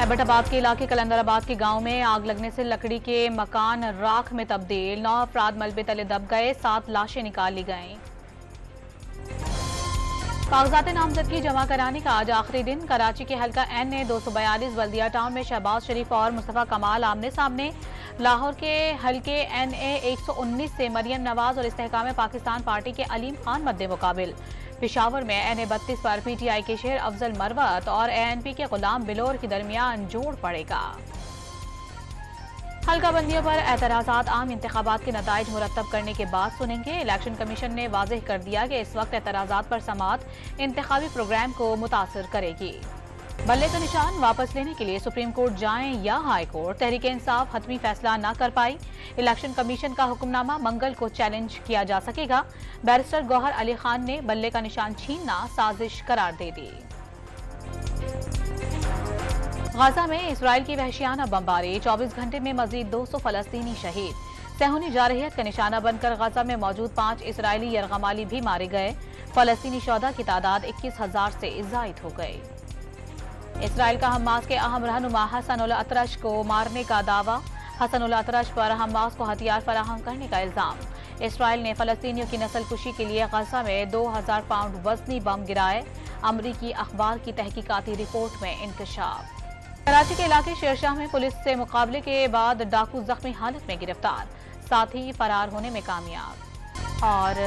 Abbott आबाद के इलाके कलंदर आबाद के गांव में आग लगने से लकड़ी के मकान राख में तब्दील। 9 अफराद मलबे तले दब गए, 7 लाशें निकाल ली गईं। कागजात नामजदगी जमा कराने का आज आखिरी दिन। कराची के हल्का NA 242 बल्दिया टाउन में शहबाज शरीफ और मुस्तफा कमाल आमने सामने। लाहौर के हल्के NA 119 से मरियम नवाज और इस्तेहकाम पाकिस्तान पार्टी के अलीम खान मद्दे मुकाबिल। पेशावर में NA 32 पर PTI के शेर अफजल मरवत और ANP के गुलाम बिलोर के दरमियान जोड़ पड़ेगा। हल्का बंदियों पर एतराज़ात आम इंतखाबात के नताइज मुरतब करने के बाद सुनेंगे। इलेक्शन कमीशन ने वाज़ेह कर दिया कि इस वक्त एतराज़ात पर समाअत इंतखाबी प्रोग्राम को मुतासर करेगी। बल्ले का निशान वापस लेने के लिए सुप्रीम कोर्ट जाएं या हाई कोर्ट, तहरीक इंसाफ हतमी फैसला न कर पाई। इलेक्शन कमीशन का हुक्मनामा मंगल को चैलेंज किया जा सकेगा। बैरिस्टर गौहर अली खान ने बल्ले का निशान छीनना साजिश करार दे दी। गाजा में इसराइल की वहशियाना बमबारी, 24 घंटे में मजीद 200 फलस्तीनी शहीद। सेहूनी जारहियत का निशाना बनकर गाजा में मौजूद 5 इसराइली यरगमाली भी मारे गए। फलस्तीनी शोहदा की तादाद 21,000 से जायद हो गई। इसराइल का हमास के अहम रहनुमा हसन उल अतरश को मारने का दावा। हसन उल अतरश पर हमास को हथियार फराहम करने का इल्जाम। इसराइल ने फलस्तीनियों की नस्लकुशी के लिए गाजा में 2000 पाउंड वजनी बम गिराए। अमरीकी अखबार की तहकीकाती रिपोर्ट में इंकशाफ। कराची के इलाके शेरशाह में पुलिस से मुकाबले के बाद डाकू जख्मी हालत में गिरफ्तार, साथ ही फरार होने में कामयाब। और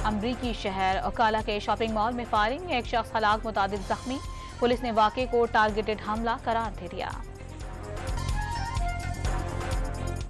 अमरीकी शहर ओकाला के शॉपिंग मॉल में फायरिंग, एक शख्स हलाक, मुतादिद जख्मी। पुलिस ने वाक़े को टारगेटेड हमला करार दे दिया।